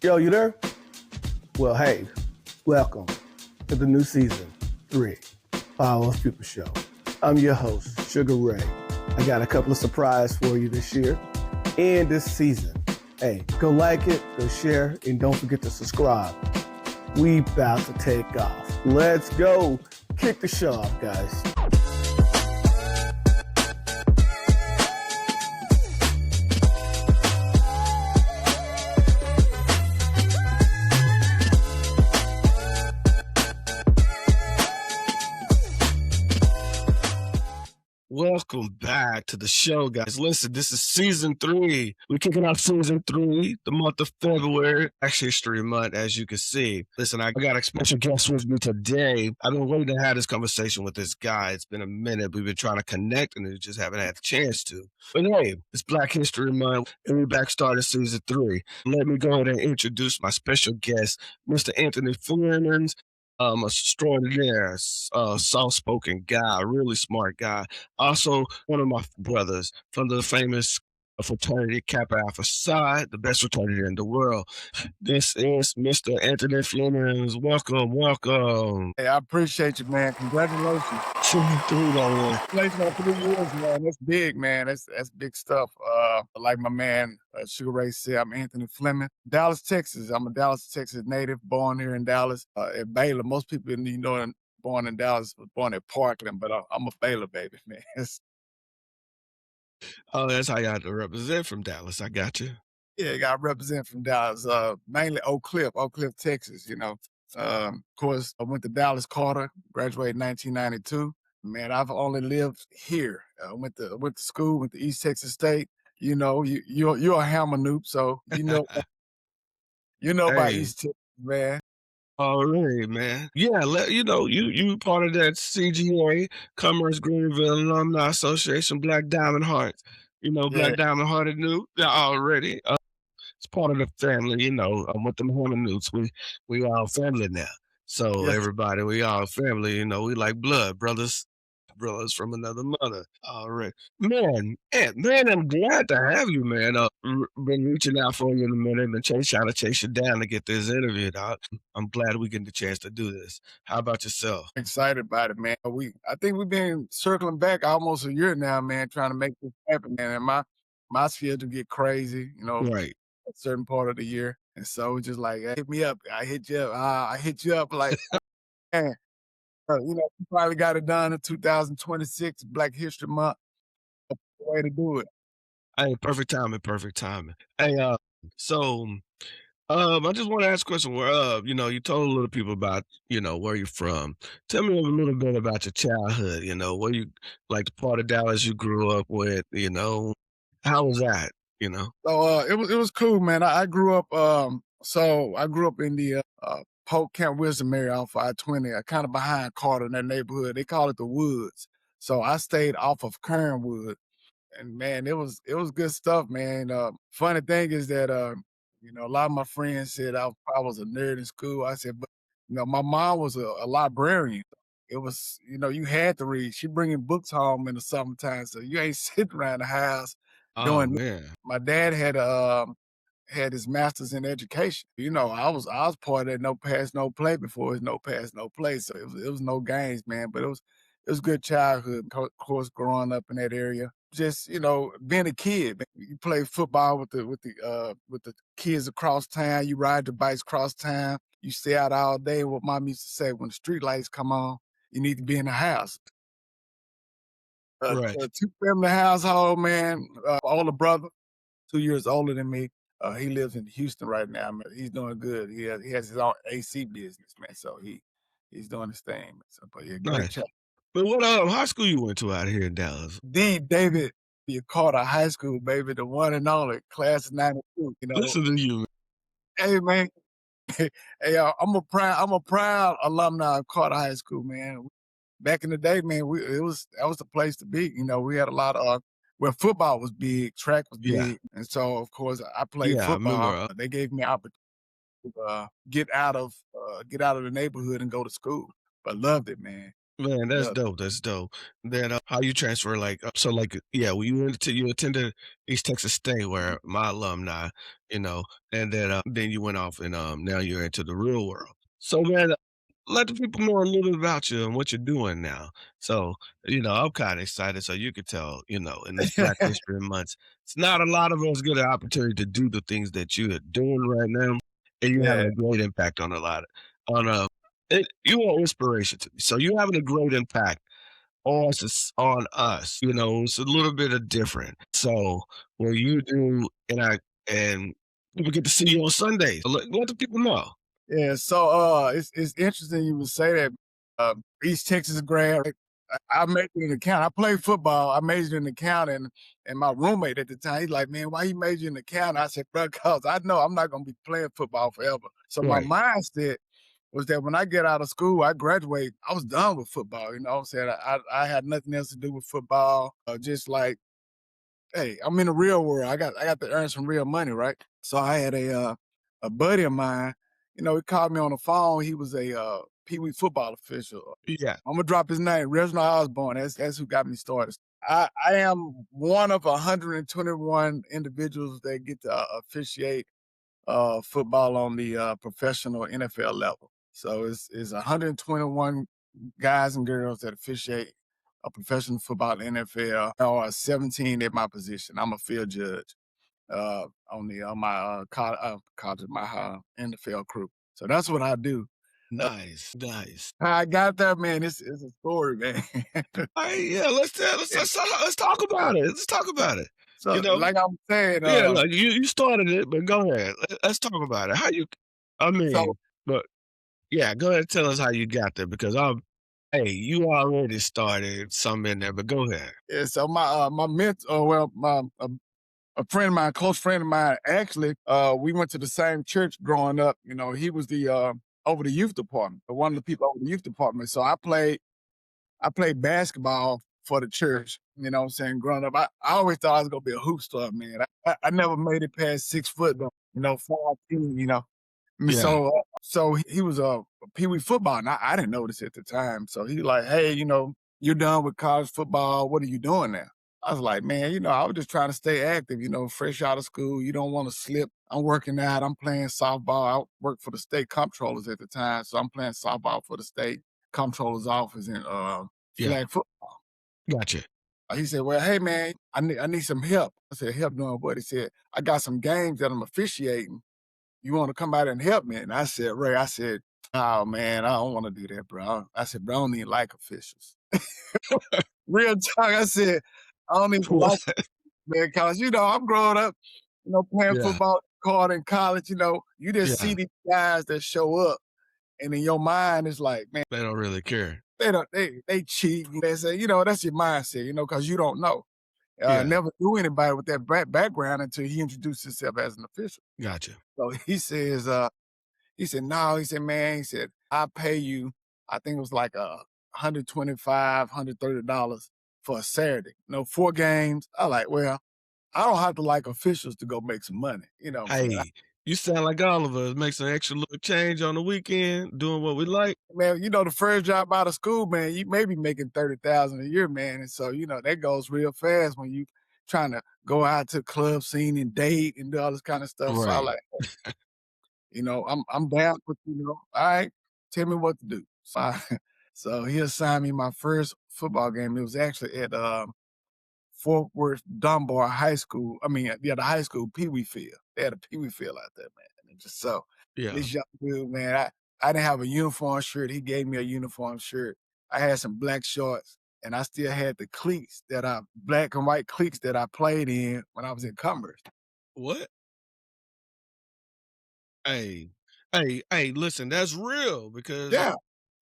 Yo, you there? Well, hey, welcome to the new season 3 Power of People Show. I'm your host, Sugar Ray. I got a couple of surprises for you this year and this season. Hey, go like it, go share, and don't forget to subscribe. We about to take off. Let's go. Kick the show off, guys. Welcome back to the show, guys. Listen, this is season 3. We're kicking off season 3, the month of February, actually History Month, as you can see. Listen, I got a special guest with me today. I've been waiting to have this conversation with this guy. It's been a minute. We've been trying to connect, and we just haven't had the chance to. But hey, it's Black History Month, and we're back starting season 3. Let me go ahead and introduce my special guest, Mr. Anthony Fleming. A extraordinaire, soft-spoken guy, really smart guy. Also, one of my brothers from the famous fraternity Kappa Alpha Psi, the best fraternity in the world. This is Mr. Anthony Fleming. Welcome. Hey, I appreciate you, man. Congratulations. Season 3, man. Congratulations on 3 years, man. That's big, man. That's big stuff. Like my man Sugar Ray said, I'm Anthony Fleming, Dallas, Texas. I'm a Dallas, Texas native, born here in Dallas, at Baylor. Most people, born in Dallas, was born at Parkland, but I'm a Baylor baby, man. Oh, that's how you have to represent from Dallas. I got you. Yeah, I got represent from Dallas, mainly Oak Cliff, Texas, Of course, I went to Dallas Carter, graduated in 1992. Man, I've only lived here. I went to school, went to East Texas State. You're a Hammer noob, so about Hey. East Texas, man. All right, man. Yeah, you part of that CGA, Commerce Greenville Alumni Association, Black Diamond Hearts. Black Diamond Hearted Noob already. It's part of the family, with them Hammer Noots. We all family now. So Yes. everybody, we all family, we like blood, brothers from another mother. All right. Man, I'm glad to have you, man. Been reaching out for you in a minute and trying to chase you down to get this interview out. I'm glad we get the chance to do this. How about yourself? Excited about it, man. I think we've been circling back almost a year now, man, trying to make this happen, man. And my schedule get crazy, Right. a certain part of the year. And so it's just like, hey, hit me up. I hit you up. I hit you up like, man. You probably got it done in 2026, Black History Month. Way to do it. Hey, perfect timing. Hey, so I just want to ask a question where, you told a little people about, where you're from. Tell me a little bit about your childhood, where you, like the part of Dallas you grew up with, how was that, So it was cool, man. I grew up I grew up in the Polk Camp Wisdom area off I-20, kind of behind Carter in that neighborhood. They call it the Woods. So I stayed off of Kernwood. And man, it was good stuff, man. Funny thing is that a lot of my friends said I was a nerd in school. I said, but my mom was a librarian. It was, you had to read. She bringing books home in the summertime, so you ain't sitting around the house Oh, doing. man. My dad had his master's in education. I was part of that no pass, no play before it was no pass, no play. So it was no games, man. But it was good childhood. Of course, growing up in that area. Just being a kid, man. You play football with the kids across town. You ride the bikes across town. You stay out all day. What mom used to say, when the street lights come on, you need to be in the house. Right. A 2-family household, man. Older brother, 2 years older than me. He lives in Houston right now, man. He's doing good. He has his own AC business, man. So he's doing his thing. So, but yeah, great Nice. chat. But what high school you went to out here in Dallas? D. David Carter High School, baby, the one and only, class of '92. Listen to you. Hey, man. Hey, I'm a proud alumni of Carter High School, man. Back in the day, man, that was the place to be. We had a lot of where football was big, track was big, Yeah. and so of course I played Yeah, I football. remember. They gave me opportunity to get out of the neighborhood and go to school, but loved it, man. Man, that's The dope. That's dope. Then how you transfer, like, so, like, yeah, well, you attended East Texas State, where my alumni, you know, and then you went off and now you're into the real world. So, man, let the people know a little bit about you and what you're doing now. So, I'm kind of excited. So you could tell, in this Black History Month, it's not a lot of us get an opportunity to do the things that you are doing right now, and you're having yeah, a great impact on a lot on you are inspiration to me. So you're having a great impact on us. It's a little bit of different. So what you do, and people get to see you on Sundays. Let the people know. yeah. So it's interesting you would say that. East Texas grad. I majored in accounting. I played football. I majored in accounting, and my roommate at the time, he's like, "Man, why you majoring in accounting?" I said, "Bro, cause I know I'm not gonna be playing football forever." So my Right. mindset was that when I get out of school, I graduate, I was done with football. You know what I'm saying? I had nothing else to do with football. Just like, hey, I'm in the real world. I got to earn some real money, right? So I had a buddy of mine, he called me on the phone. He was a Pee Wee football official. Yeah. I'm gonna drop his name, Reginald Osborne. That's who got me started. I am one of 121 individuals that get to officiate football on the professional NFL level. So it's 121 guys and girls that officiate a professional football in the NFL, or 17 at my position. I'm a field judge on my college, my NFL crew. So that's what I do. Uh, Nice. Nice. how I got there, man. It's a story, man. All right, yeah, let's talk about it. Let's talk about it. You So, know, like I'm saying, yeah, like you started it, but go ahead. Let's talk about it. I so mean, but yeah, go ahead and tell us how you got there because hey, you already started some in there, but go ahead. yeah, so my mentor, well, my a friend of mine, close friend of mine, actually, we went to the same church growing up. He was the over the youth department, one of the people over the youth department. So I played basketball for the church. You know what I'm saying? Growing up, I always thought I was gonna be a hoop star, man. I never made it past 6 foot, though. 5'10", I mean, Yeah. so he was a Pee Wee football, and I didn't notice at the time. So he like, hey, you're done with college football. What are you doing now? I was like, man, I was just trying to stay active. Fresh out of school, you don't want to slip. I'm working out. I'm playing softball. I worked for the state comptrollers at the time, so I'm playing softball for the state comptroller's office in Yeah. flag football. Gotcha. He said, well, hey man, I need some help. I said, help doing what? He said, I got some games that I'm officiating. You want to come out and help me? And I said, Ray, oh man, I don't want to do that, bro. I said, bro, I don't even like officials. Real talk. I said, I don't even like man, cause I'm growing up, playing Yeah. football card in college, you just see Yeah. these guys that show up and in your mind it's like, man, They don't really care. they cheat. They say, that's your mindset, cause you don't know. Yeah. Never knew anybody with that background until he introduced himself as an official. Gotcha. So he said, no, he said, man, he said, I'll pay you, I think it was like $125, $130 for a Saturday. 4 games. I like, well, I don't have to like officials to go make some money. You know what I'm saying? Hey, you sound like all of us. Make some extra little change on the weekend, doing what we like. Man, the first job out of school, man, you may be making 30,000 a year, man. And so, that goes real fast when you trying to go out to the club scene and date and do all this kind of stuff. So I Right. like, I'm down with, all right, tell me what to do. So he assigned me my first football game. It was actually at Fort Worth Dunbar High School. I mean, yeah, the high school Pee Wee field. They had a Pee Wee field out there, man. And just so Yeah. this young dude, man, I didn't have a uniform shirt. He gave me a uniform shirt. I had some black shorts, and I still had the cleats black and white cleats that I played in when I was in Commerce. What? Hey, hey, listen, that's real because Yeah,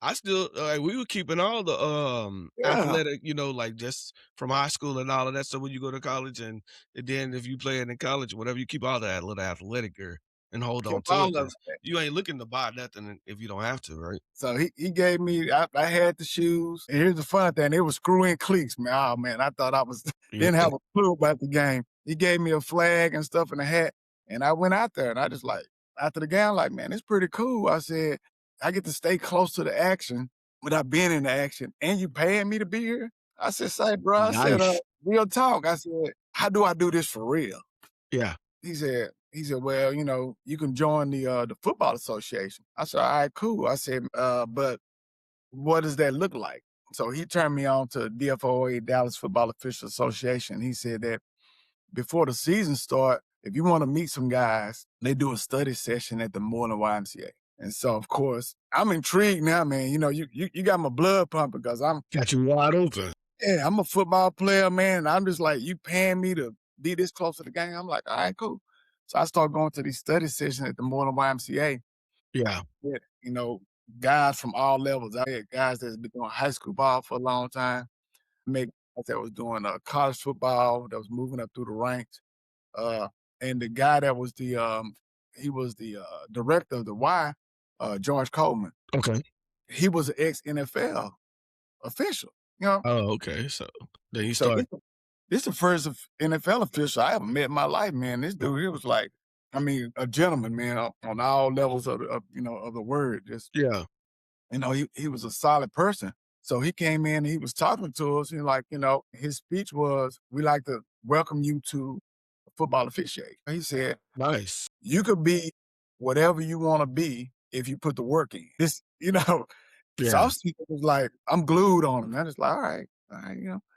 I still we were keeping all the yeah. athletic, like just from high school and all of that. So when you go to college and then if you play it in college, whatever, you keep all that little athletic gear and hold on Kept to it all of because it. you ain't looking to buy nothing if you don't have to, right? So he gave me, I had the shoes. And here's the fun thing, they were screw-in cleats, man. Oh man, I thought I was Yeah. didn't have a clue about the game. He gave me a flag and stuff and a hat. And I went out there and I just like, after the game, I'm like, man, it's pretty cool. I said, I get to stay close to the action. without being in the action, and you paying me to be here? I said, say, bro, I said, Nice. real talk. I said, how do I do this for real? Yeah. He said, well, you can join the football association. I said, all right, cool. I said, but what does that look like? So he turned me on to DFOA, Dallas Football Officials Association. He said that before the season start, if you want to meet some guys, they do a study session at the Moreland YMCA. And so, of course, I'm intrigued now, man. You got my blood pumping because Got you wide open. yeah, I'm a football player, man. I'm just like, you paying me to be this close to the game? I'm like, all right, cool. So I started going to these study sessions at the Moreland YMCA. Yeah. Yeah, guys from all levels. I had guys that's been doing high school ball for a long time. Make guys that was doing college football, that was moving up through the ranks. And the guy that was he was the director of the Y, George Coleman. Okay. He was an ex-NFL official. You know, Oh, okay. So then you so start. this the first NFL official I ever met in my life, man. This dude, he was like, a gentleman, man, on all levels of the word. Just Yeah. he was a solid person. So he came in and he was talking to us, and his speech was, "We like to welcome you to football officiating." He said, Nice. "You could be whatever you want to be if you put the work in." So Yeah. I was like, I'm glued on him. I was like, all right,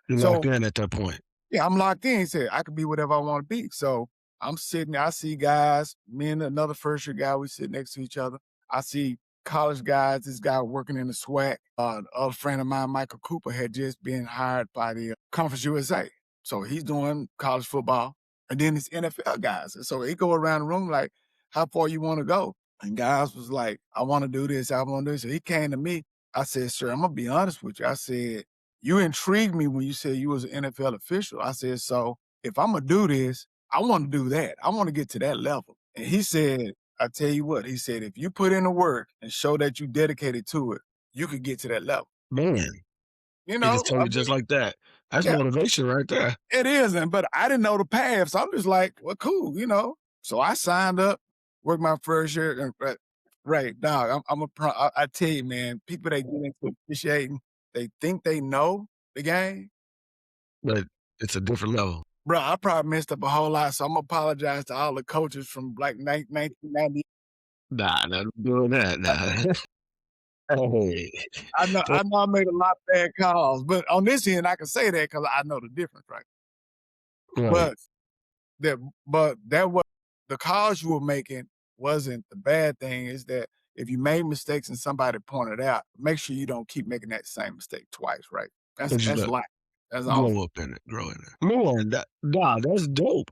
You're So locked in at that point. yeah, I'm locked in. He said, I could be whatever I want to be. So I'm sitting there, I see guys, me and another first year guy, we sit next to each other. I see college guys, this guy working in the SWAC. An other friend of mine, Michael Cooper, had just been hired by the Conference USA. So he's doing college football. And then it's NFL guys. And so he go around the room like, how far you want to go? And guys was like, I want to do this, I want to do this. So he came to me. I said, sir, I'm going to be honest with you. I said, you intrigued me when you said you was an NFL official. I said, so if I'm going to do this, I want to do that. I want to get to that level. And he said, I tell you what, he said, if you put in the work and show that you dedicated to it, you could get to that level. Man. You He know, just told you just like that. That's yeah. motivation right there. It isn't, but I didn't know the path. So I'm just like, well, cool, So I signed up, worked my first year. And, right, dog, I tell you, man, people that get into officiating, they think they know the game. But it's a different level. Bro, I probably messed up a whole lot, so I'm gonna apologize to all the coaches from like 1990. Nah, not doing that. Nah. Hey. I know I made a lot of bad calls, but on this end, I can say that because I know the difference, right? Right. But that was the calls you were making wasn't the bad thing. Is that if you made mistakes and somebody pointed out, make sure you don't keep making that same mistake twice, right? That's life. That's all. Grow up in it. Grow in it. Man, that's dope.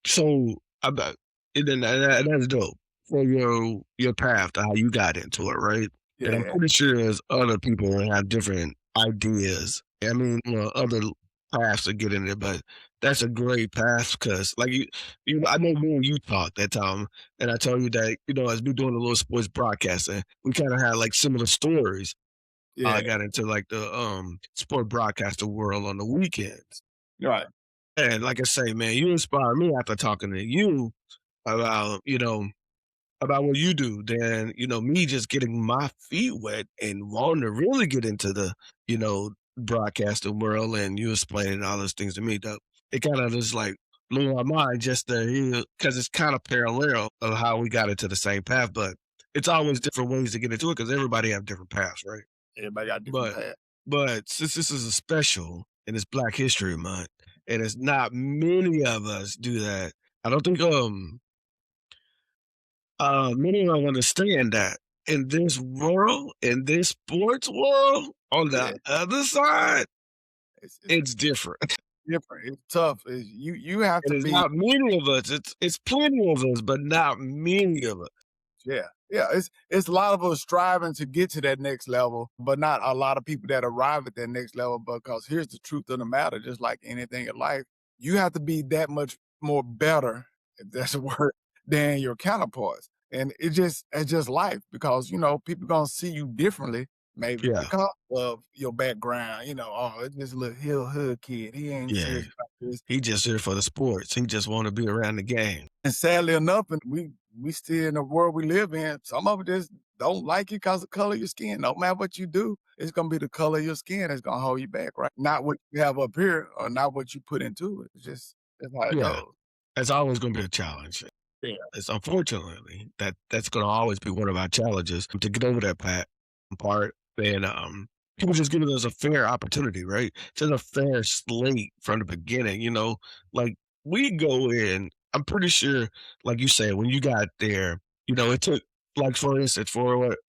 So about and then that's dope for your path to how you got into it, right? And I'm Yeah, pretty sure there's other people that have different ideas. I mean, other paths to get in it, but that's a great path because, like I know me and you talked that time, and I told you that as we doing a little sports broadcasting, we kind of had like similar stories. yeah, I got into like the sport broadcaster world on the weekends. right. And like I say, man, you inspire me after talking to you about, about what you do. Then, me just getting my feet wet and wanting to really get into the, broadcasting world and you explaining all those things to me. Though it kind of just like blew my mind just to hear because it's kind of parallel of how we got into the same path, but it's always different ways to get into it because everybody have different paths, right? Everybody got different paths. But since this is a special and it's Black History Month, and it's not many of us do that, I don't think many of us understand that in this world, in this sports world, on the Yeah. other side, It's it's different. different. It's tough. You have And to it's be. not many of us. It's plenty of us, but not many of us. Yeah. Yeah. It's a lot of us striving to get to that next level, but not a lot of people that arrive at that next level. Because here's the truth of the matter, just like anything in life, you have to be that much more better, if that's a word, than your counterparts. And it's just life because people gonna see you differently, maybe Yeah. because of your background. It's just a little hill hood kid. He ain't Yeah. serious about this. He just here for the sports. He just want to be around the game. And sadly enough, and we we still in the world we live in. Some of it just don't like you because of the color of your skin. No matter what you do, it's gonna be the color of your skin that's gonna hold you back, right? Not what you have up here or not what you put into it. It's just that's how it Yeah, goes. it's always going to be a challenge. Yeah. It's unfortunately that's going to always be one of our challenges to get over that part. And people just giving us a fair opportunity, right? Just a fair slate from the beginning. Like we go in. I'm pretty sure, like you said, when you got there, it took, like for instance,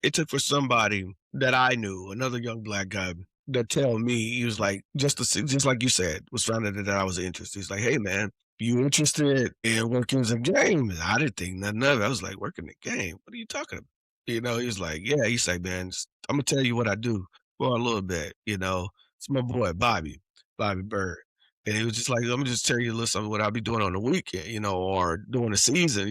it took for somebody that I knew, another young black guy, that tell me he was like just like you said, was finding that I was interested. He's like, hey man, you interested in working as a game? I didn't think nothing of it. I was like, working the game? What are you talking about? He's like, yeah. He's like, man, I'm gonna tell you what I do for a little bit. It's my boy Bobby Bird, and he was just like, let me just tell you a little something what I'll be doing on the weekend, or during the season,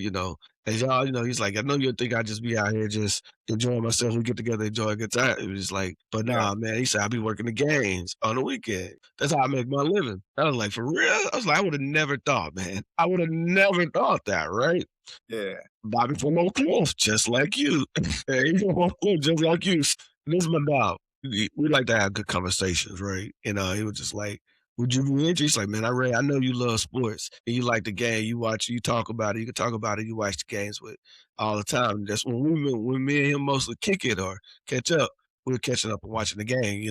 As y'all, he's like, I know you'll think I just be out here just enjoying myself. We get together, enjoy a good time. It was just like, but Yeah. nah, man. He said I'll be working the games on the weekend. That's how I make my living. I was like, for real? I was like, I would have never thought, man. I would have never thought that, right? Yeah. Bobby from Oak Cliff, just like you. Hey, he's from Oak Cliff, just like you. This is my dog. We like to have good conversations, right? He was just like, would you be interested? He's like, man, I know you love sports and you like the game. You watch, you talk about it. You can talk about it. You watch the games with all the time. That's when me and him mostly kick it or catch up. We're catching up and watching the game.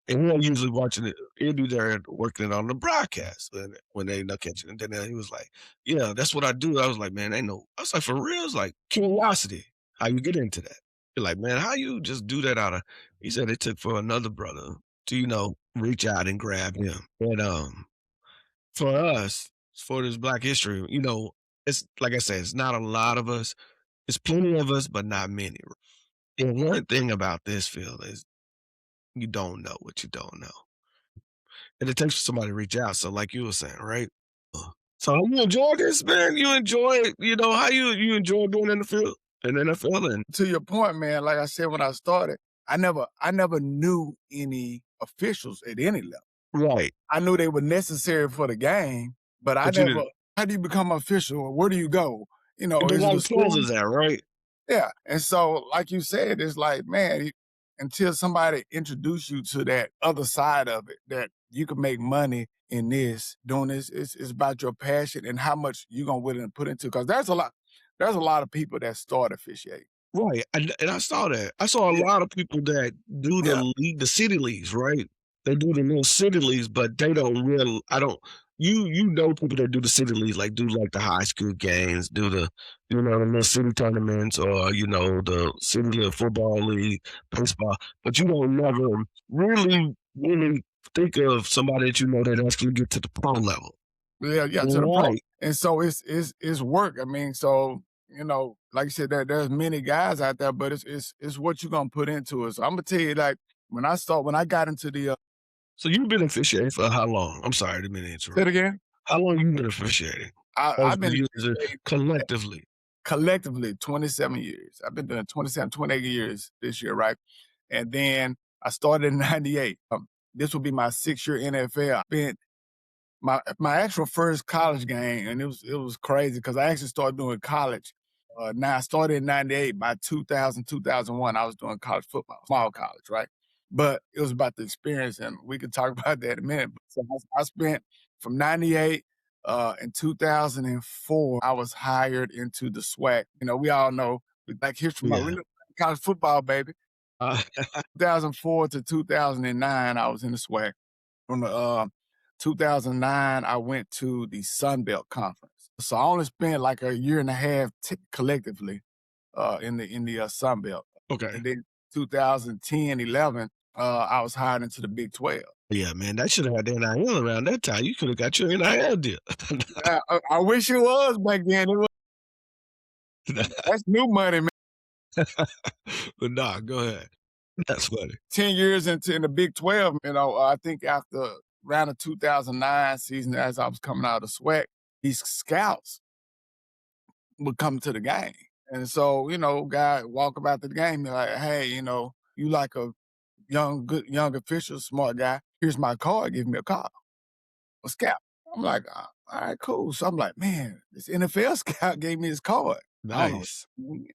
And we're usually watching it. He'll be there working it on the broadcast when they not catching it. Then he was like, yeah, that's what I do. I was like, man, ain't no. I was like, for real? It's like curiosity. How you get into that? You're like, man, how you just do that out of? He said it took for another brother to reach out and grab him. And for us, for this Black History, it's like I said, it's not a lot of us. It's plenty of us, but not many. And one thing about this field is you don't know what you don't know, and it takes for somebody to reach out. So, like you were saying, right? So you enjoy this, man. You enjoy it. How you enjoy being in the field and NFL, and To your point, man, like I said when I started, I never knew any officials at any level. right? I knew they were necessary for the game, but I But you never. didn't. How do you become an official? Where do you go? But Is it a what school? tells us that, right? Yeah. And so, like you said, it's like, man, until somebody introduce you to that other side of it, that you can make money in this, doing this, it's about your passion and how much you're gonna willing to put into. Because there's a lot of people that start officiating. Right, and I saw that. I saw a Yeah. lot of people that do Yeah. the city leagues, right? They do the little city leagues, but they don't really. I don't. You know people that do the city leagues, like do like the high school games, do the little city tournaments, or the city little football league, baseball. But you don't never really think of somebody that that actually get to the pro level, Yeah, to the pro. right? And so it's work. I mean, so like you said, there's many guys out there, but it's what you're gonna put into it. So I'm gonna tell you, like when I got into the So you've been officiating for how long? I'm sorry, I didn't mean to say it interrupt. again. How long you been officiating? I've Over been the years, officiating collectively. collectively 27 years. I've been doing 27, 28 years this year, right? And then I started in '98. This will be my 6th year NFL. I spent my actual first college game, and it was crazy because I actually started doing college. Now I started in '98. By 2000, 2001, I was doing college football, small college, right? But it was about the experience, and we could talk about that in a minute. So I spent from '98 in 2004, I was hired into the SWAC. We all know with Black History Month, we Yeah. know college football, baby. Uh, 2004 to 2009, I was in the SWAC. From the 2009, I went to the Sun Belt Conference. So I only spent like a year and a half collectively in the Sun Belt. okay. And then 2010, 11, I was hired into the Big 12. Yeah, man, that should have had the NIL around that time. You could have got your NIL deal. I wish it was back then. That's new money, man. But nah, go ahead. That's funny. 10 years in the Big 12, I think after around the 2009 season, as I was coming out of the SWAC, these scouts would come to the game. And so, guy walk about the game, they're like, hey, you like a good young official, smart guy. Here's my card. Give me a call. A scout. I'm like, all right, cool. So I'm like, man, this NFL scout gave me his card. I don't know. Nice.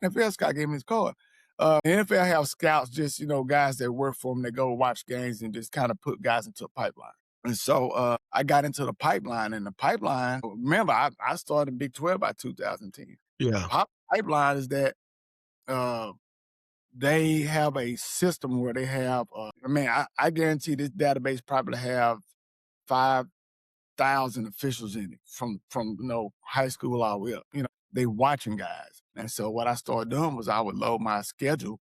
NFL scout gave me his card. NFL have scouts, just guys that work for them that go watch games and just kind of put guys into a pipeline. And so I got into the pipeline, and the pipeline. Remember, I started Big 12 by 2010. Yeah. Pipeline is that they have a system where they have. I guarantee this database probably have 5,000 officials in it from high school all the way up. They watching guys, and so what I started doing was I would load my schedule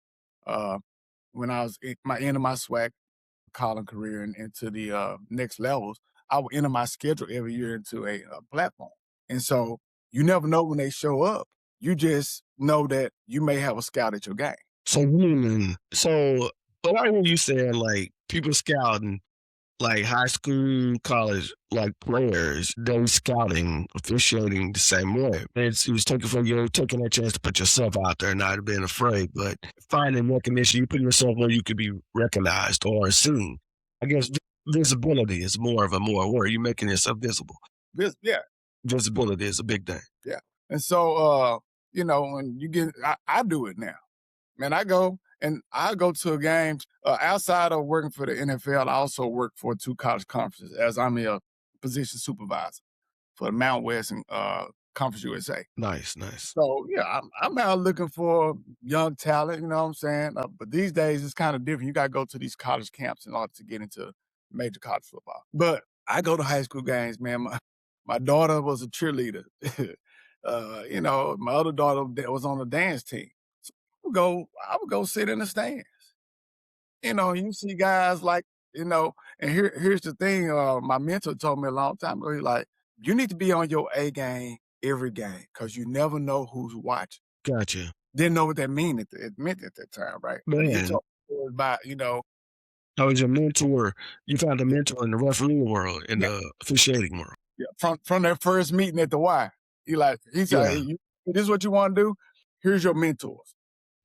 when I was in my end of my SWAC college career and into the next levels. I would enter my schedule every year into a platform, and so you never know when they show up. You just know that you may have a scout at your game. But I hear you saying like people scouting like high school, college, like players, they scouting, officiating the same way. It was taking that chance to put yourself out there, not being afraid, but finding recognition. You put yourself where you could be recognized or seen. I guess visibility is more where you're making yourself visible. Yeah, Visibility is a big thing. Yeah, and so when you get, I do it now. Man, I go to a game outside of working for the NFL. I also work for 2 college conferences as I'm a position supervisor for the Mountain West and Conference USA. Nice. So yeah, I'm out looking for young talent. You know what I'm saying? But these days it's kind of different. You got to go to these college camps in order to get into major college football. But I go to high school games, man. My daughter was a cheerleader. My other daughter that was on the dance team. I would go sit in the stands. You see guys like, and here's the thing, my mentor told me a long time ago, he's like, you need to be on your A game every game because you never know who's watching. Gotcha. Didn't know what that meant at that time, right? Man. He told me about, I was your mentor. You found a mentor in the referee world, in the officiating world. Yeah, from that first meeting at the Y. He said, hey, this is what you want to do? Here's your mentors.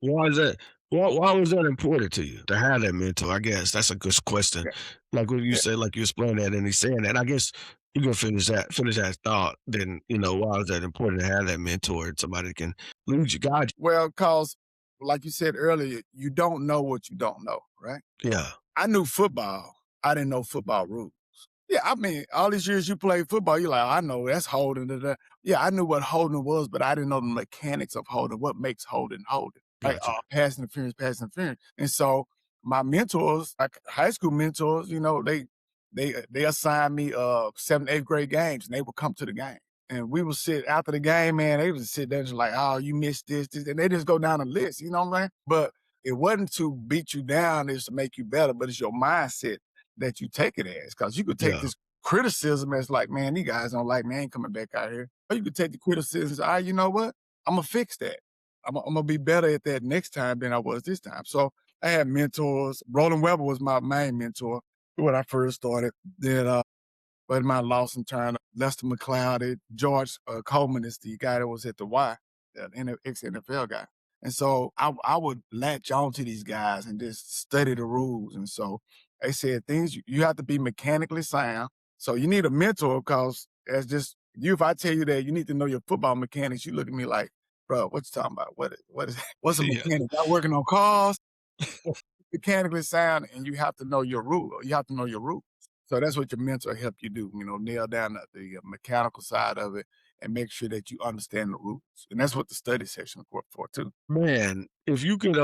Why is that? Why was that important to you to have that mentor? I guess that's a good question. Yeah. Like when you say, like you explained that, and he's saying that. I guess you can finish that thought. Then why is that important to have that mentor and somebody that can lead you, guide you? Well, because like you said earlier, you don't know what you don't know, right? Yeah. I knew football. I didn't know football rules. Yeah, I mean, all these years you played football, you're like, I know that's holding. Yeah, I knew what holding was, but I didn't know the mechanics of holding, what makes holding holding. Like pass interference. And so my mentors, like high school mentors, they assigned me 7th, 8th grade games, and they would come to the game. And we would sit after the game, man, they would sit there just like, oh, you missed this, and they just go down the list, you know what I'm saying? But it wasn't to beat you down, it's to make you better, but it's your mindset that you take it as. Because you could take this criticism as like, man, these guys don't like me, I ain't coming back out here. Or you could take the criticism as, you know what? I'm going to fix that. I'm going to be better at that next time than I was this time. So I had mentors. Roland Weber was my main mentor when I first started. Then but my Lawson Turner, Lester McLeod, George Coleman is the guy that was at the Y, the ex-NFL guy. And so I would latch on to these guys and just study the rules. And so they said things, you have to be mechanically sound. So you need a mentor because as just you, if I tell you that you need to know your football mechanics, you look at me like, bro, what you talking about? What is that? What's a mechanic? I'm working on cars, mechanically sound, and you have to know your rule. You have to know your rules. So that's what your mentor help you do, nail down the mechanical side of it and make sure that you understand the rules. And that's what the study section is for too. Man, if you could,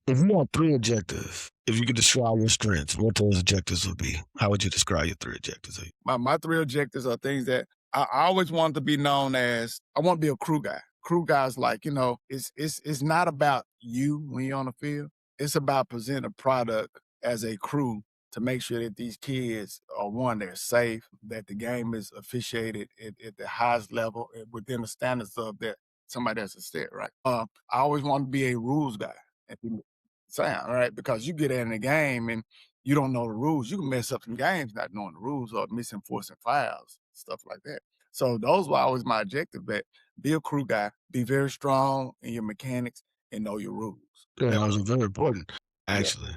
if you have 3 objectives, if you could describe your strengths, what those objectives would be, how would you describe your 3 objectives? My 3 objectives are things that I always wanted to be known as. I want to be a crew guy. Crew guys, like, it's not about you when you're on the field. It's about presenting a product as a crew to make sure that these kids are, one, they're safe, that the game is officiated at the highest level within the standards of that somebody that's a set, right? I always want to be a rules guy at the sound, right? Because you get in the game and you don't know the rules. You can mess up some games not knowing the rules or misenforcing fouls, stuff like that. So those were always my objective, that be a crew guy, be very strong in your mechanics, and know your rules. Yeah, that was very important, actually.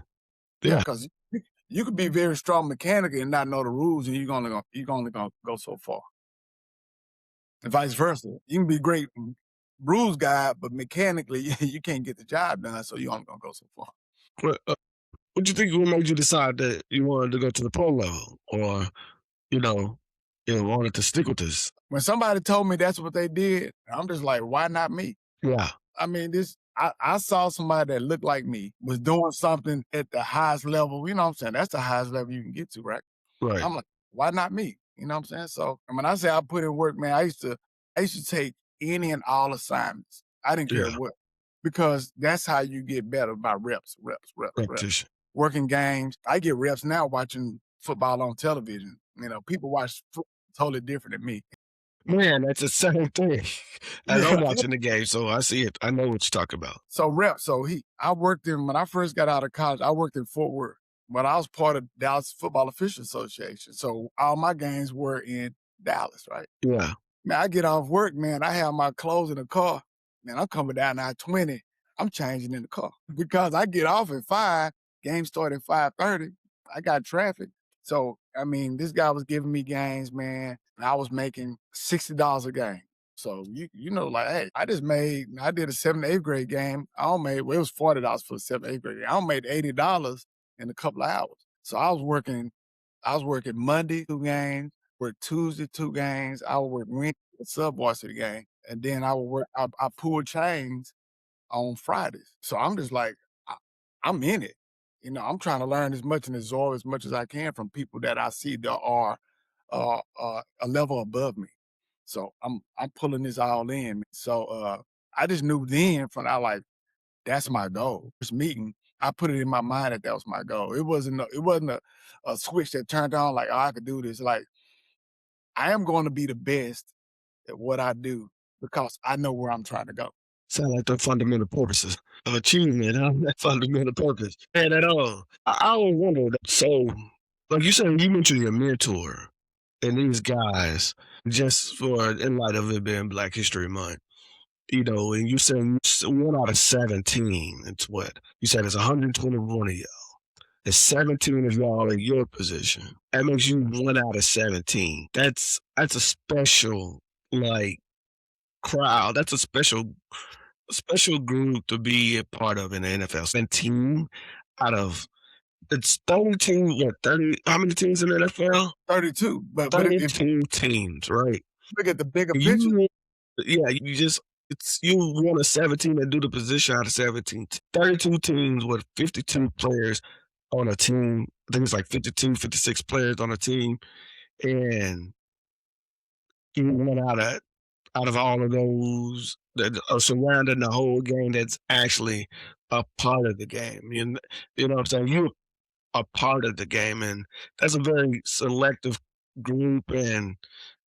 Yeah, because you could be very strong mechanically and not know the rules, and you're only gonna go so far. And vice versa. You can be great rules guy, but mechanically you can't get the job done, so you only gonna go so far. What do you think made you decide that you wanted to go to the pro level, or you know, wanted to stick with this? When somebody told me that's what they did, I'm just like, why not me? Yeah, I mean, I saw somebody that looked like me was doing something at the highest level. You know what I'm saying? That's the highest level you can get to, right? right. I'm like, why not me? You know what I'm saying? So, and when I say I put in work, man, I used to take any and all assignments. I didn't care Yeah, what, because that's how you get better by reps. repetition. Working games. I get reps now watching football on television. You know, people watch football totally different than me. Man, that's the same thing. As I'm Yeah. watching the game, so I see it. I know what you're talking about. So reps. So I worked when I first got out of college, I worked in Fort Worth, but I was part of Dallas Football Officials Association. So all my games were in Dallas, right? Yeah, Man, I get off work, man. I have my clothes in the car. Man, I'm coming down I-20. I'm changing in the car because I get off at 5. Game start at 5:30. I got traffic. So, I mean, this guy was giving me games, man. And I was making $60 a game. So, like, hey, I did a 7th, 8th grade game. It was $40 for the 7th, 8th grade game. I made $80 in a couple of hours. So I was working Monday, 2 games, work Tuesday, 2 games. I would work Wednesday, a sub-varsity game. And then I pulled chains on Fridays. So I'm just like, I'm in it. You know, I'm trying to learn as much and absorb as much as I can from people that I see that are a level above me. So I'm pulling this all in. So I just knew then that's my goal. This meeting, I put it in my mind that was my goal. It wasn't a switch that turned on like, oh, I could do this. Like, I am going to be the best at what I do because I know where I'm trying to go. sound like the fundamental purposes of achievement. Huh? That fundamental purpose. And at all, I always wondered. So, like you said, you mentioned your mentor and these guys, just in light of it being Black History Month. And you said 1 out of 17. It's what you said. It's 121 of y'all. There's 17 of y'all in your position. That makes you 1 out of 17. That's a special crowd. That's a special group to be a part of in the NFL. 17 out of it's 30 teams. What 30? How many teams in the NFL? 32. But 32 teams, right? Look at the bigger picture. You one of 17 that do the position out of 17. 32 teams with 52 players on a team. I think it's like 52, 56 players on a team. And you went out of all of those that are surrounding the whole game that's actually a part of the game. You know what I'm saying? You're a part of the game, and that's a very selective group. And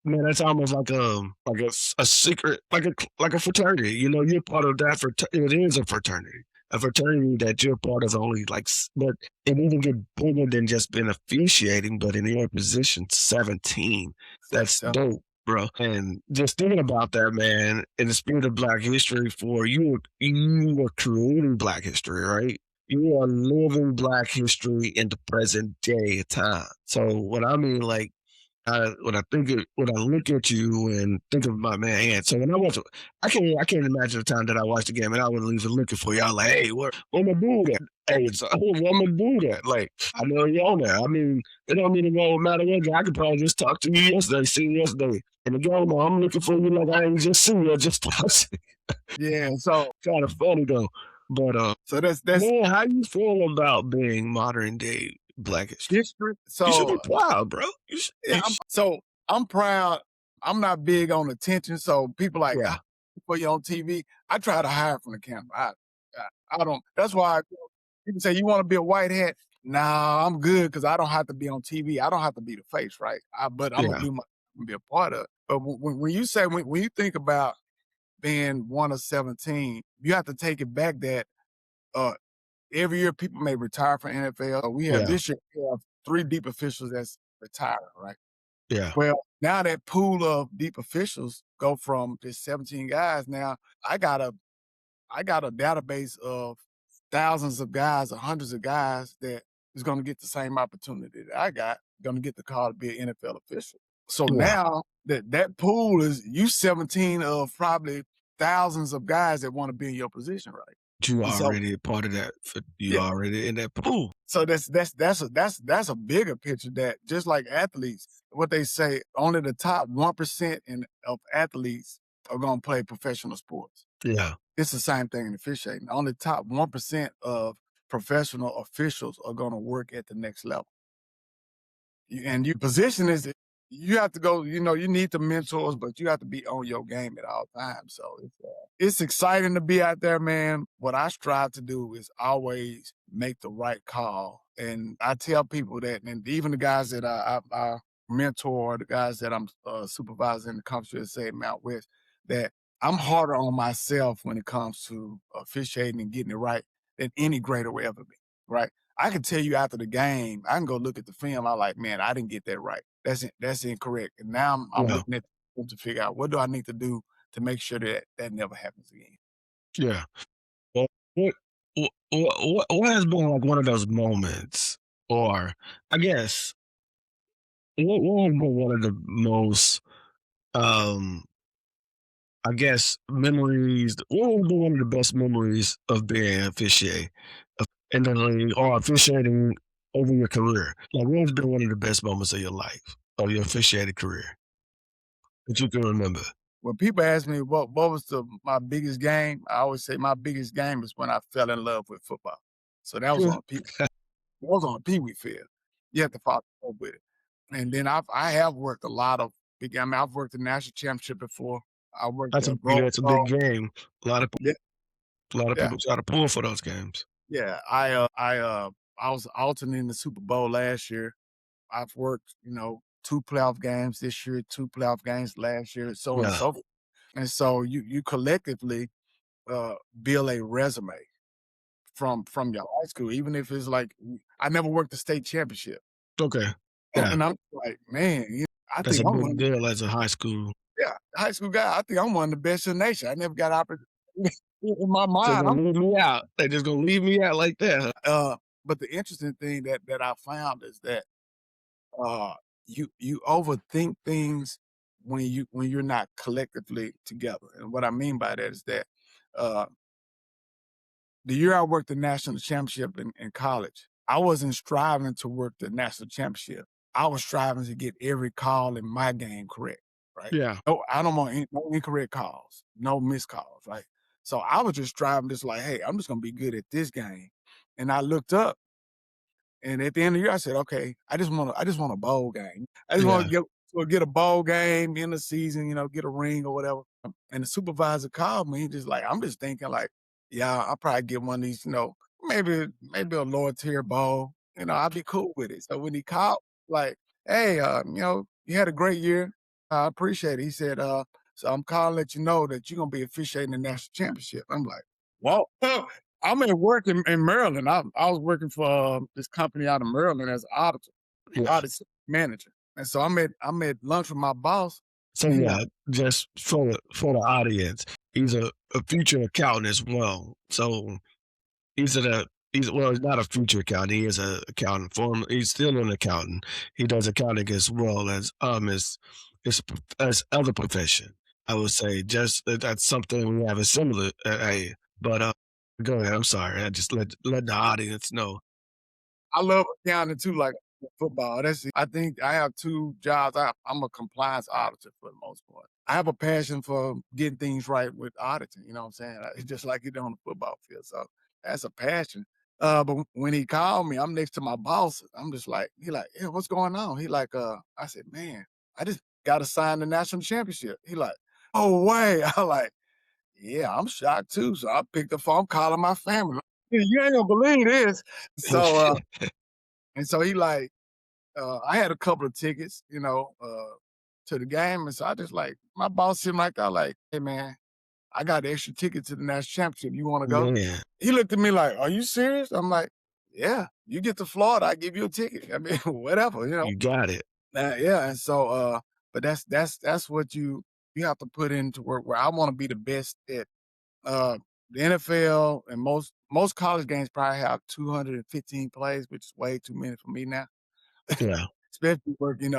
man, that's almost like a secret, like a fraternity. You're part of that. It is a fraternity that you're part of. Only but it even get bigger than just being officiating. But in your position, 17. That's dope, bro. And just thinking about that, man, in the spirit of Black history, you were creating Black history, right? You are living Black history in the present day time. So what I mean, when I look at you and think of my man Ant. So when I can't imagine the time that I watched the game and I wasn't even looking for y'all. Like, hey, where my dude at? Hey, where my dude at? Like, I know you're on there. I mean, it don't even matter what. I could probably just talk to you yesterday, see you yesterday. And again, I'm looking for you like I ain't just seen you, I just talked. Yeah, so kind of funny though. But so that's man, how you feel about being modern day Black history? So you should be proud, bro. So I'm proud. I'm not big on attention, so people like put you on TV. I try to hide from the camera. I don't. That's why people say you want to be a white hat. Nah, I'm good because I don't have to be on TV. I don't have to be the face, right? But I'm gonna be a part of it. But when you say when you think about being 1 of 17, you have to take it back that every year people may retire from NFL. This year we have 3 deep officials that's retiring, right? Yeah. Well, now that pool of deep officials go from just 17 guys. Now I got a database of thousands of guys or hundreds of guys that is going to get the same opportunity that I got, going to get the call to be an NFL official. So now that pool is 17 of probably thousands of guys that want to be in your position, right? You And so already a part of that. You yeah, already in that pool. so that's a bigger picture that just like athletes, what they say, only the top 1% of athletes are gonna play professional sports. Yeah. It's the same thing in officiating. Only the top 1% of professional officials are gonna work at the next level. And your position is you have to go, you need the mentors, but you have to be on your game at all times. So it's exciting to be out there, man. What I strive to do is always make the right call. And I tell people that, and even the guys that I mentor, the guys that I'm supervising in the Conference USA at Mount West, that I'm harder on myself when it comes to officiating and getting it right than any grader will ever be, right? I can tell you after the game, I can go look at the film. I like, man, I didn't get that right. That's incorrect. And now I'm Yeah. looking at them to figure out what do I need to do to make sure that that never happens again. Yeah. Well, what has been like one of those moments, or I guess what has been one of the most, um, I guess, memories? What has been one of the best memories of being officiate in the league or officiating over your career? Like, what has been one of the best moments of your life, of your officiating career that you can remember? When people ask me what was my biggest game, I always say my biggest game is when I fell in love with football. So that was Yeah. on a Pee Wee field. You have to follow up with it. And then I have worked a lot of big. I mean, I've worked the national championship before. I worked That's a the big, Rose that's a big Bowl. game. A lot of Yeah, a lot of yeah. people try to pull for those games. Yeah, I was alternate in the Super Bowl last year. I've worked, 2 playoff games this year, 2 playoff games last year, so on and Yeah. so forth. And so you collectively uh, build a resume from your high school, even if it's like I never worked the state championship, Okay. Yeah. and I'm like, man, I That's think a I'm big deal as a high school. high school guy. I think I'm one of the best in the nation. I never got opportunity in my They're mind. gonna leave me out. They just gonna leave me out like that. But the interesting thing that I found is that uh you overthink things when you're not collectively together. And what I mean by that is that uh the year I worked the national championship in college, I wasn't striving to work the national championship. I was striving to get every call in my game correct, right? Yeah. No, I don't want no incorrect calls, no missed calls, right? So I was just striving, just like, hey, I'm just gonna be good at this game. And I looked up, and at the end of the year, I said, okay, I just want a bowl game. I just want Yeah. to get a bowl game in the season, get a ring or whatever. And the supervisor called me, he just like, I'm just thinking like, yeah, I'll probably get one of these, maybe a lower tier bowl. I'll be cool with it. So when he called, like, hey, you had a great year. I appreciate it. He said, so I'm calling to let you know that you're gonna be officiating the national championship. I'm like, whoa. I'm at work in Maryland. I was working for this company out of Maryland as an auditor, Yeah. audit manager. And so I'm at lunch with my boss. So And he yeah, like, just for the audience, he's a future accountant as well. So he's a he's not a future accountant. He is an accountant. He's still an accountant. He does accounting as well as other profession. I would say just that's something we have a similar. But go ahead. I'm sorry. I just let the audience know. I love accounting too, like football. I think I have 2 jobs. I'm a compliance auditor for the most part. I have a passion for getting things right with auditing. You know what I'm saying? It's just like you do on the football field. So that's a passion. But when he called me, I'm next to my boss. I'm just like, he like, yeah, what's going on? He like, I said, man, I just got to sign the national championship. He like, oh way. I like, yeah, I'm shocked too. So I picked the phone, calling my family. "Yeah, you ain't gonna believe this. So and so he like, I had a couple of tickets, to the game. And so I just like, my boss him like, I like, hey man, I got the extra ticket to the national championship. You want to go? Man, He looked at me like, are you serious? I'm like, yeah, you get to Florida, I give you a ticket. I mean, whatever, you got it. yeah. And so, but that's what you have to put into work where I want to be the best at, uh, the NFL and most college games probably have 215 plays, which is way too many for me now. Yeah. Especially working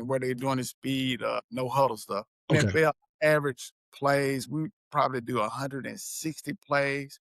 where they're doing the speed, no huddle stuff. Okay. NFL average plays, we probably do 160 plays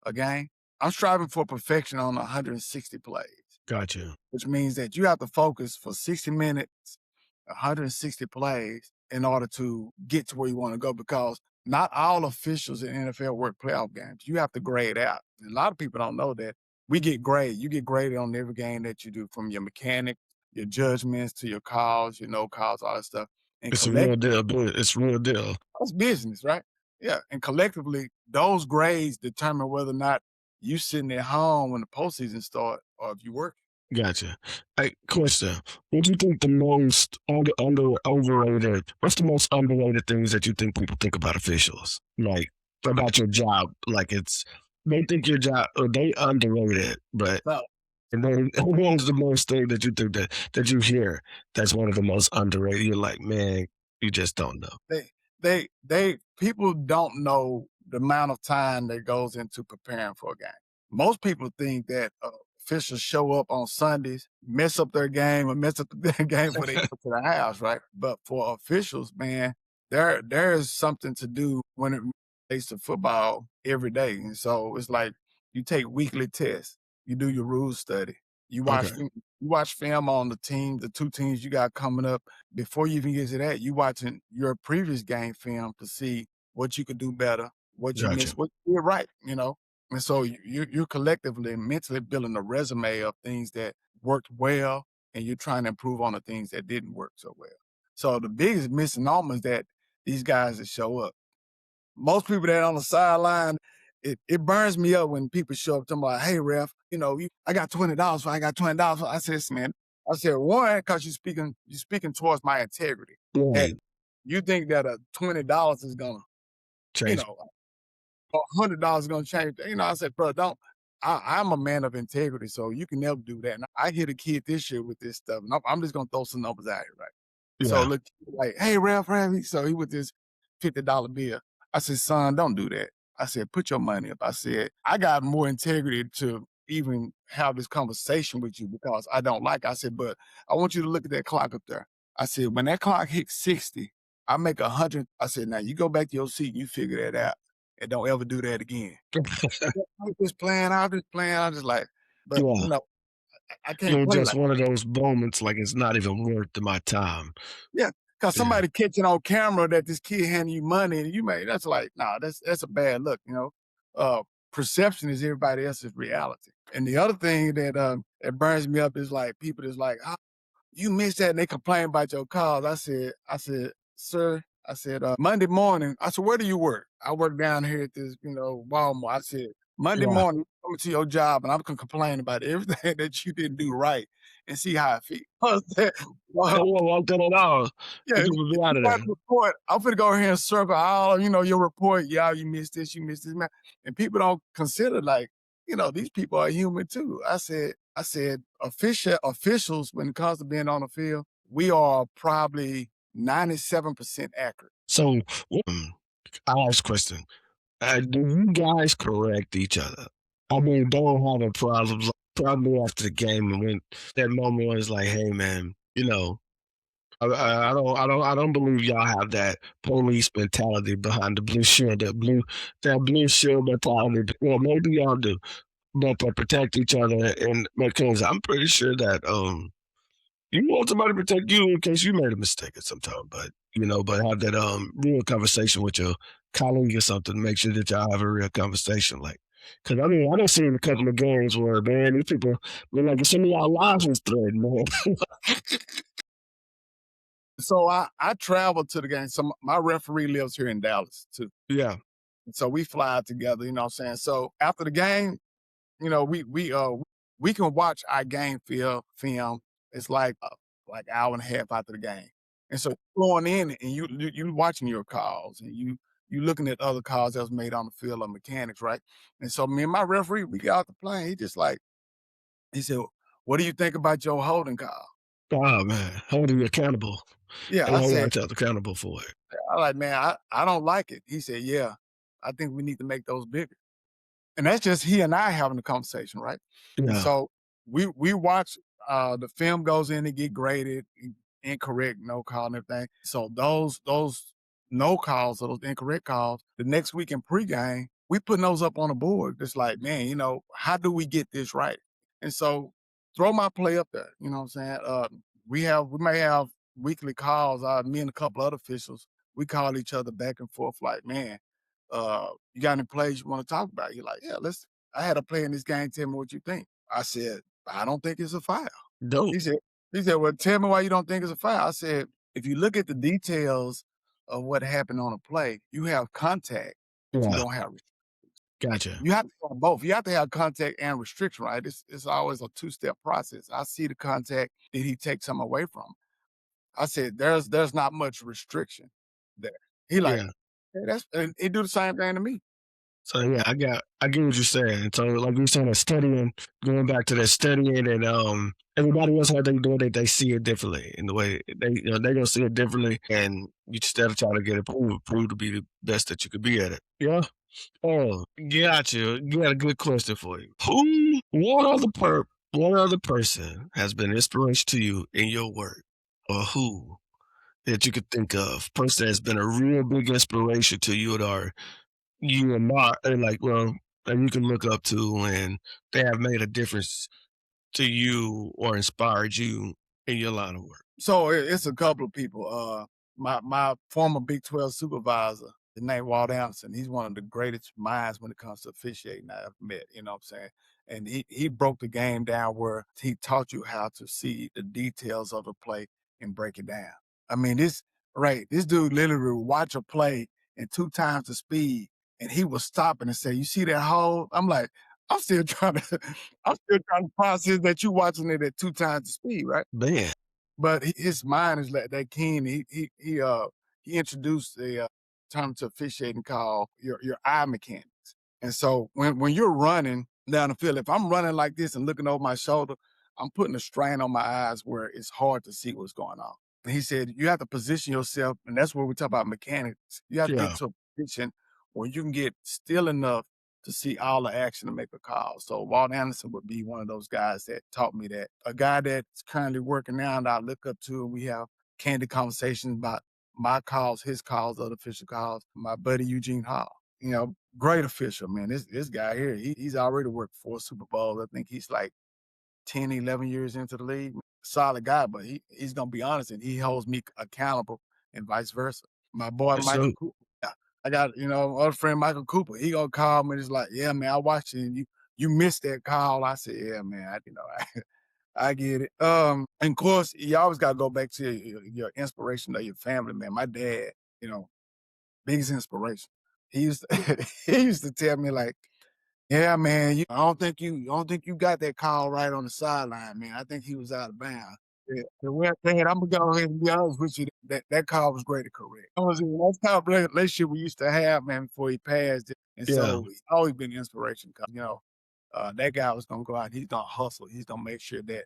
a game. I'm striving for perfection on 160 plays, Gotcha. which means that you have to focus for 60 minutes, 160 plays in order to get to where you want to go, because not all officials in NFL work playoff games. You have to grade out. And a lot of people don't know that. We get graded. You get graded on every game that you do, from your mechanic, your judgments, to your calls, your no calls, all that stuff. And It's a real deal, dude. It's real deal. it's business, right? Yeah. And collectively, those grades determine whether or not you sitting at home when the postseason start, or if you work. Gotcha. Hey, question. What do you think the most overrated, what's the most underrated things that you think people think about officials? Like, about your job? Like, they think your job, or they underrate it, but, So and then what's the most thing that you think that you hear that's one of the most underrated? You're like, man, you just don't know. people don't know the amount of time that goes into preparing for a game. Most people think that officials show up on Sundays, mess up their game, or mess up their game before they go to the house, right? But for officials, man, there is something to do when it relates to football every day. And so it's like you take weekly tests, you do your rules study, you watch Okay. you watch film on the two teams you got coming up. Before you even get to that, you watching your previous game film to see what you could do better, what you Gotcha. missed, what you did right, And so you're collectively mentally building a resume of things that worked well, and you're trying to improve on the things that didn't work so well. So the biggest misnomer is that these guys that show up, most people that are on the sideline, it burns me up when people show up to me like, "Hey, ref, I got $20 for. I got $20 for." I said, "Man," I said, "One, because you're speaking towards my integrity. That Right. you think that a $20 is gonna, Change. $100 is gonna change." I said, "Bro, don't." I'm a man of integrity, so you can never do that. And I hit a kid this year with this stuff, and I'm just gonna throw some numbers out here, right? So Yeah. look, like, "Hey, ref, so he with this $50 bill." I said, "Son, don't do that." I said, "Put your money up." I said, "I got more integrity to even have this conversation with you because I don't like it." I said, "But I want you to look at that clock up there." I said, "When that clock hits 60, I make 100." I said, "Now you go back to your seat and you figure that out, and don't ever do that again." I'm just playing. I'm just playing. I'm just like, but Yeah. I can't It was play just like. one of those moments, like it's not even worth my time. Yeah, because Yeah. somebody catching on camera that this kid handing you money, and that's like, nah, that's a bad look, Perception is everybody else's reality. And the other thing that burns me up is like people that's like, "Ah, you missed that," and they complain about your calls. I said, "Sir," I said, "Monday morning," I said, "Where do you work?" "I work down here at this, Walmart." I said, "Monday Yeah. morning, coming to your job, and I'm gonna complain about everything that you didn't do right and see how I feel." I said, I "Well, won't walk that at all. yeah, Get if people if out you of got there. a report, I'm finna go here and circle all, your report. Yeah, you missed this, man." And people don't consider, like, these people are human too. I said, officials, when it comes to being on the field, we are probably 97% accurate. So, I ask question. Do you guys correct each other? I mean, don't have a problems. Like, probably after the game, and when that moment was like, "Hey, man, I don't believe y'all have that police mentality behind the blue shield, that blue shield mentality. Well, maybe y'all do, but to protect each other, and because I'm pretty sure that you want somebody to protect you in case you made a mistake at some time, but but have that real conversation with your colleague or something. Make sure that y'all have a real conversation, like. Cause I mean, I done seen a couple of games where, man, these people, like, some of y'all lives was threatened, man. So I travel to the game. So my referee lives here in Dallas too. Yeah. So we fly out together, you know what I'm saying? So after the game, we can watch our game film. It's like hour and a half after the game. And so going in and you watching your calls, and you looking at other calls that was made on the field of mechanics, right? And so me and my referee, we got out the plane. He said, "What do you think about your holding call?" Oh man, holding you accountable Yeah, and I holding said, ourselves accountable for it. "Man, I don't like it." He said, "Yeah, I think we need to make those bigger." And that's just he and I having a conversation, right? And Yeah. so we watch the film goes in and get graded, incorrect, no call and everything. So those no calls or those incorrect calls, the next week in pregame, we putting those up on the board. Just like, man, how do we get this right? And so throw my play up there. You know what I'm saying? We may have weekly calls. Me and a couple other officials, we call each other back and forth like, man, you got any plays you want to talk about? You're like, yeah, I had a play in this game. Tell me what you think. I said, I don't think it's a foul. Dope. He said, well, tell me why you don't think it's a foul. I said, if you look at the details of what happened on a play, you have contact, but you Yeah. don't have Gotcha. you have to have both. You have to have contact and restriction, right? It's always a two-step process. I see the contact. Did he take some away from him? I said, there's not much restriction there. He like, Yeah. yeah, and he do the same thing to me. So yeah, I get what you're saying. So like you were saying, that studying, going back to that studying, and everybody else how they do it, they see it differently in the way they gonna see it differently, and you instead of trying to get it proved to be the best that you could be at it. Yeah. Oh, gotcha. Got a good question for you. What other person has been inspiration to you in your work, or who that you could think of? Person that's been a real big inspiration to you, or you and Mark are like, well, that you can look up to, and they have made a difference to you or inspired you in your line of work. So it's a couple of people. My former Big 12 supervisor, his name Walt Anderson. He's one of the greatest minds when it comes to officiating I've met. You know what I'm saying? And he broke the game down where he taught you how to see the details of the play and break it down. I mean, this dude literally would watch a play in 2 times the speed, and he was stopping and say, "You see that hole?" I'm like, I'm still trying to, I'm still trying to process that you watching it at 2 times the speed, right? Man, But his mind is like that keen. He introduced a term to officiating called your eye mechanics. And so when you're running down the field, if I'm running like this and looking over my shoulder, I'm putting a strain on my eyes where it's hard to see what's going on. And he said you have to position yourself, and that's where we talk about mechanics. You have to get yeah, to a position where you can get still enough to see all the action to make a call. So Walt Anderson would be one of those guys that taught me that. A guy that's currently working now and I look up to, and we have candid conversations about my calls, his calls, other official calls. My buddy Eugene Hall, great official, man. This guy here, he's already worked 4 Super Bowls. I think he's like 10, 11 years into the league. Solid guy, but he's gonna be honest, and he holds me accountable and vice versa. My boy Michael so Cooper. Yeah, I got, other friend Michael Cooper. He gonna call me and it's like, yeah, man, I watched it and you missed that call. I said, yeah, man, I get it. And of course, you always gotta go back to your inspiration of your family, man. My dad, biggest inspiration. He used to, he used to tell me like, yeah, man, I don't think you got that call right on the sideline, man. I think he was out of bounds. Yeah, well, Dad, I'm gonna go ahead and be honest with you. That call was great and correct. That's kind of relationship we used to have, man, before he passed. And yeah, so he's always been an inspiration. 'Cause, that guy was gonna go out. He's gonna hustle. He's gonna make sure that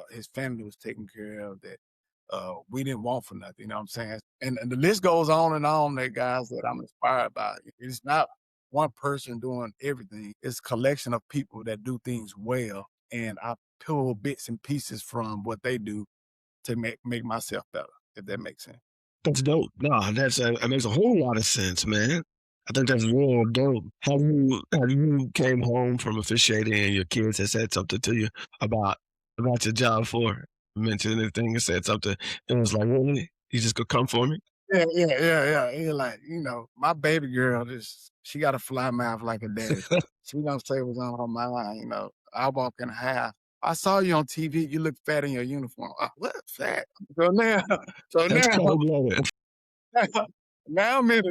his family was taken care of. That we didn't want for nothing. You know what I'm saying? And the list goes on and on. That guys that I'm inspired by. It's not one person doing everything. It's a collection of people that do things well, and I pull bits and pieces from what they do to make myself better. If that makes sense. that's dope. No, that makes a whole lot of sense, man. I think that's real dope. Have you came home from officiating and your kids had said something to you about your job for mentioned anything and said something and it was like, really? You just gonna come for me? Yeah, yeah, yeah, yeah. He like, my baby girl, she got a fly mouth like a daddy. She gonna say what's on her mind. I walk in the house. I saw you on TV. You look fat in your uniform. What fat? So now, so That's now, cold blooded. now I'm in,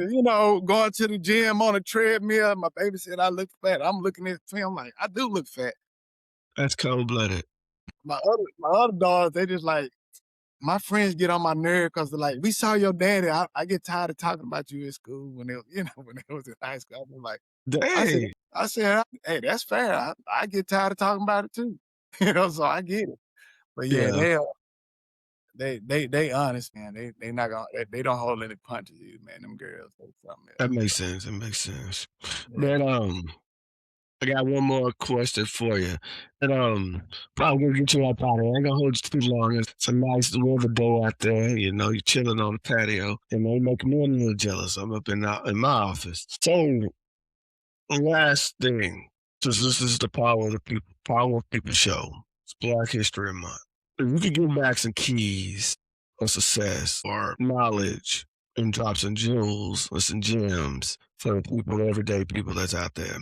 going to the gym on a treadmill. My baby said I look fat. I'm looking at the film like I do look fat. That's cold blooded. My other daughters, they just like. My friends get on my nerve because they're like, we saw your daddy. I get tired of talking about you in school when they, when they was in high school. I was like, I said, Dang. hey, that's fair. I get tired of talking about it too. So I get it. But yeah, Yeah, they honest, man. They not gonna they don't hold any punches, man. Them girls, they something that else. makes sense. That makes sense. Yeah. Man, I got one more question for you. And probably gonna get you up out of here. I ain't gonna hold you too long. It's a nice weather day out there. You know, you're chilling on the patio. And they make me a little jealous. I'm up in my office. So last thing, since this is the Power of People show. It's Black History Month. If you could give back some keys of success or knowledge and drop some jewels or some gems for the people, everyday people that's out there,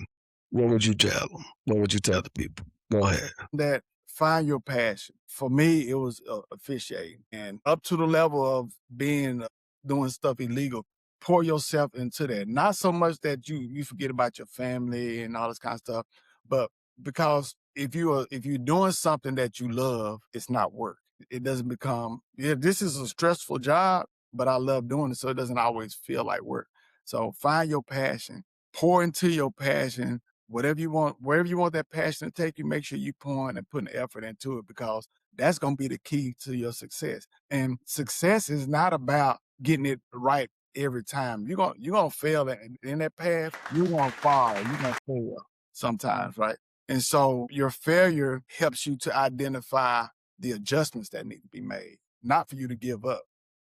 what would you tell them? What would you tell the people? Go ahead. That find your passion. For me, it was officiating, and up to the level of being doing stuff illegal. Pour yourself into that. Not so much that you forget about your family and all this kind of stuff, but because if you're doing something that you love, it's not work. It doesn't become, yeah, this is a stressful job, but I love doing it, so it doesn't always feel like work. So find your passion, pour into your passion, whatever you want, wherever you want that passion to take you, make sure you pouring and putting effort into it, because that's going to be the key to your success. And success is not about getting it right every time. You're gonna fail in that path. You're gonna fall. You're gonna fail sometimes, right? And so your failure helps you to identify the adjustments that need to be made, not for you to give up.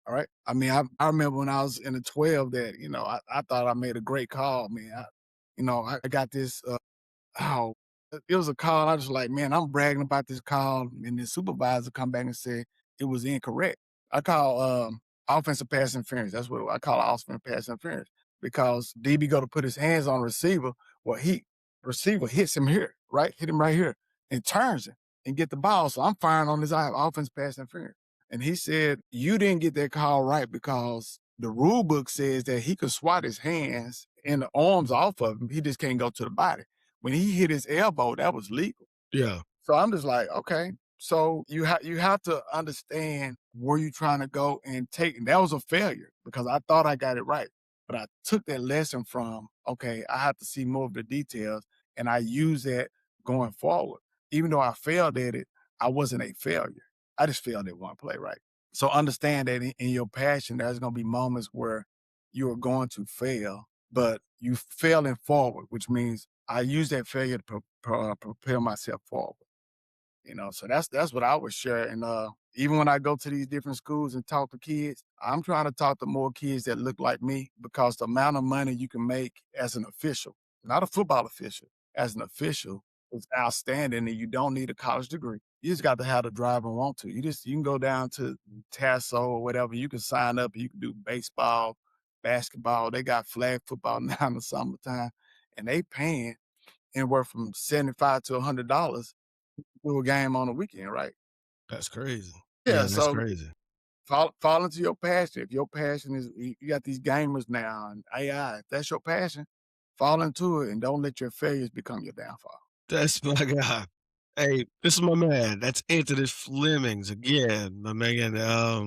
All right. I mean, I remember when I was in the 12 that, I thought I made a great call, man. I got this, it was a call. I was like, man, I'm bragging about this call. And the supervisor come back and said it was incorrect. I call offensive pass interference. That's what I call offensive pass interference, because DB go to put his hands on the receiver. Well, receiver hits him here, right? Hit him right here and turns him and get the ball. So I'm firing on this offensive pass interference. And he said, you didn't get that call right because the rule book says that he could swat his hands and the arms off of him. He just can't go to the body. When he hit his elbow, that was legal. Yeah. So I'm just like, okay. So you have to understand where you're trying to go and take. And that was a failure because I thought I got it right. But I took that lesson from, okay, I have to see more of the details. And I use that going forward. Even though I failed at it, I wasn't a failure. I just failed at one play, right? So understand that in your passion, there's going to be moments where you are going to fail, but you failing forward, which means I use that failure to propel myself forward. So that's what I would share. And even when I go to these different schools and talk to kids, I'm trying to talk to more kids that look like me, because the amount of money you can make as an official, not a football official, as an official is outstanding, and you don't need a college degree. You just got to have the drive and want to. You can go down to Tasso or whatever. You can sign up and you can do baseball, basketball. They got flag football now in the summertime, and they paying anywhere from $75 to $100 do a game on a weekend, right? That's crazy. Yeah, That's so crazy. fall into your passion. If your passion is, you got these gamers now and AI, if that's your passion, fall into it and don't let your failures become your downfall. That's my guy. Hey, this is my man. That's Anthony Fleming again, my man.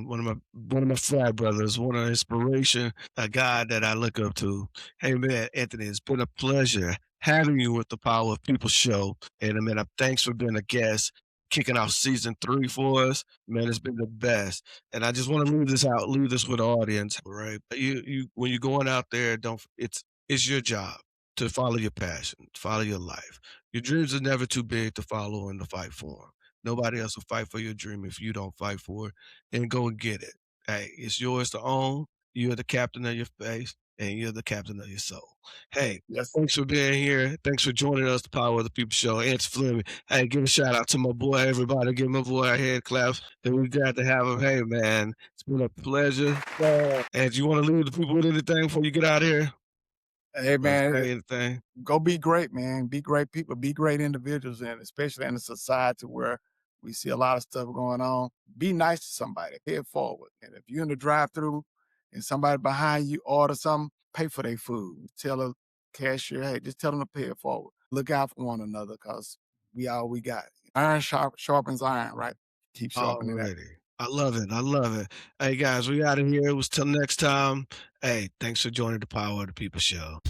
One of my frat brothers, one of the inspiration, a guy that I look up to. Hey man, Anthony, it's been a pleasure having you with the Power of People show. And man, thanks for being a guest, kicking off season 3 for us. Man, it's been the best. And I just want to leave this with the audience, right? You when you're going out there, it's your job to follow your passion, follow your life. Your dreams are never too big to follow and to fight for them. Nobody else will fight for your dream if you don't fight for it, and go and get it. Hey, it's yours to own. You're the captain of your face, and you're the captain of your soul. Hey, Yes. thanks for being here. Thanks for joining us, the Power of the People show. Anthony Fleming. Hey, give a shout out to my boy, everybody. Give my boy a hand claps. And we glad to have him. Hey, man, it's been a pleasure. And do you want to leave the people with anything before you get out of here? Hey, man, Say anything? go be great, man. Be great people, be great individuals, and especially in a society where we see a lot of stuff going on. Be nice to somebody, pay it forward. And if you're in the drive-through and somebody behind you order something, pay for their food. Tell a cashier, hey, just tell them to pay it forward. Look out for one another, because we all we got. Iron sharpens iron, right? Keep sharpening that. Alrighty. I love it. I love it. Hey guys, we out of here. It was till next time. Hey, thanks for joining the Power of the People show.